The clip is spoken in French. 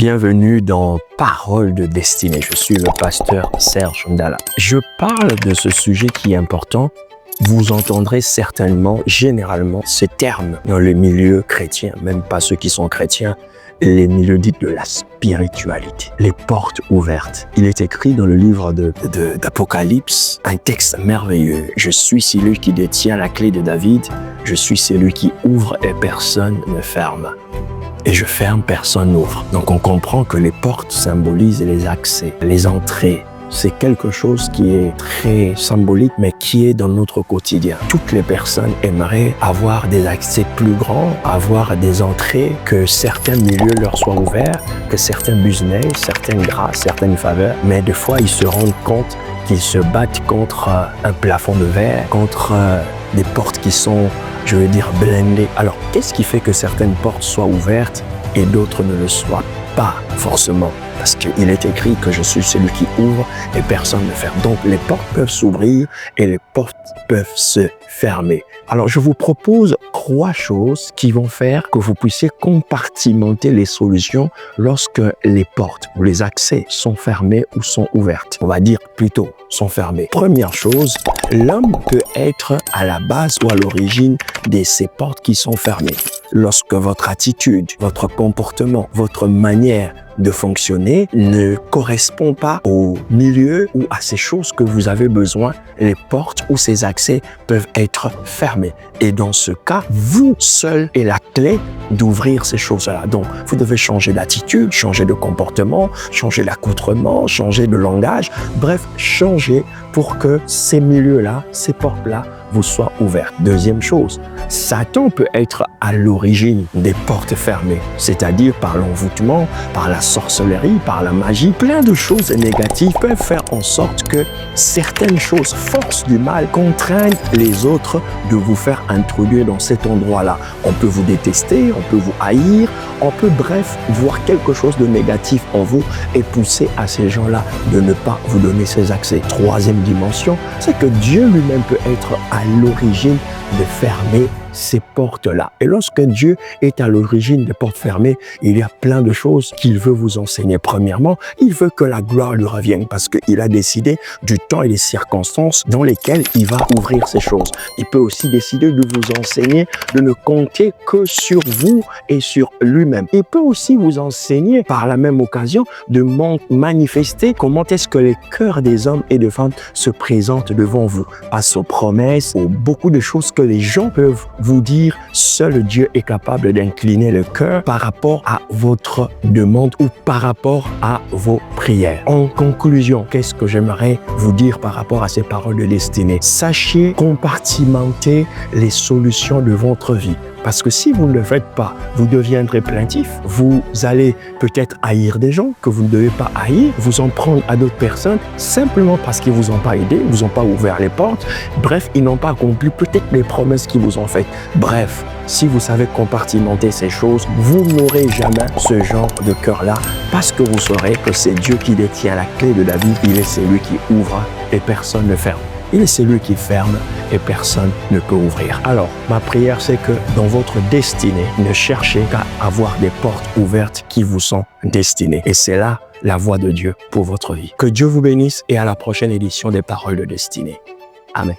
Bienvenue dans Parole de Destinée. Je suis le pasteur Serge Ndala. Je parle de ce sujet qui est important. Vous entendrez certainement, généralement, ce terme dans les milieux chrétiens, même pas ceux qui sont chrétiens, les milieux dits de la spiritualité. Les portes ouvertes. Il est écrit dans le livre d'Apocalypse, un texte merveilleux. Je suis celui qui détient la clé de David. Je suis celui qui ouvre et personne ne ferme. Et je ferme, personne n'ouvre. Donc on comprend que les portes symbolisent les accès, les entrées. C'est quelque chose qui est très symbolique, mais qui est dans notre quotidien. Toutes les personnes aimeraient avoir des accès plus grands, avoir des entrées, que certains milieux leur soient ouverts, que certains business, certaines grâces, certaines faveurs. Mais des fois, ils se rendent compte qu'ils se battent contre un plafond de verre, contre des portes qui sont, je veux dire, blindées. Alors, qu'est-ce qui fait que certaines portes soient ouvertes et d'autres ne le soient pas forcément? Parce qu'il est écrit que je suis celui qui ouvre et personne ne ferme. Donc, les portes peuvent s'ouvrir et les portes peuvent se fermer. Alors, je vous propose 3 choses qui vont faire que vous puissiez compartimenter les solutions lorsque les portes ou les accès sont fermés ou sont ouvertes. On va dire plutôt sont fermés. Première chose, l'homme peut être à la base ou à l'origine de ces portes qui sont fermées. Lorsque votre attitude, votre comportement, votre manière de fonctionner ne correspond pas au milieu ou à ces choses que vous avez besoin, les portes ou ces accès peuvent être fermés. Et dans ce cas, vous seul avez la clé d'ouvrir ces choses-là. Donc, vous devez changer d'attitude, changer de comportement, changer d'accoutrement, changer de langage. Bref, changer pour que ces milieux-là, ces portes-là, vous soient ouvertes. Deuxième chose, Satan peut être à l'origine des portes fermées, c'est-à-dire par l'envoûtement, par la sorcellerie, par la magie. Plein de choses négatives peuvent faire en sorte que certaines choses, forces du mal, contraignent les autres de vous faire introduire dans cet endroit-là. On peut vous détester, on peut vous haïr, on peut bref voir quelque chose de négatif en vous et pousser à ces gens-là de ne pas vous donner ces accès. Troisième dimension, c'est que Dieu lui-même peut être à l'origine de fermer ces portes-là. Et lorsque Dieu est à l'origine des portes fermées, il y a plein de choses qu'il veut vous enseigner. Premièrement, il veut que la gloire lui revienne parce qu'il a décidé du temps et des circonstances dans lesquelles il va ouvrir ces choses. Il peut aussi décider de vous enseigner de ne compter que sur vous et sur lui-même. Il peut aussi vous enseigner par la même occasion de manifester comment est-ce que les cœurs des hommes et des femmes se présentent devant vous. Face aux promesses, aux beaucoup de choses que les gens peuvent vous dire, seul Dieu est capable d'incliner le cœur par rapport à votre demande ou par rapport à vos prières. En conclusion, qu'est-ce que j'aimerais vous dire par rapport à ces paroles de destinée? Sachez compartimenter les solutions de votre vie. Parce que si vous ne le faites pas, vous deviendrez plaintif. Vous allez peut-être haïr des gens que vous ne devez pas haïr, vous en prendre à d'autres personnes simplement parce qu'ils ne vous ont pas aidé, ils ne vous ont pas ouvert les portes. Bref, ils n'ont pas accompli peut-être les promesses qu'ils vous ont faites. Bref, si vous savez compartimenter ces choses, vous n'aurez jamais ce genre de cœur-là parce que vous saurez que c'est Dieu qui détient la clé de David. Il est celui qui ouvre et personne ne ferme. Il est celui qui ferme et personne ne peut ouvrir. Alors, ma prière, c'est que dans votre destinée, ne cherchez qu'à avoir des portes ouvertes qui vous sont destinées. Et c'est là la voie de Dieu pour votre vie. Que Dieu vous bénisse et à la prochaine édition des Paroles de Destinée. Amen.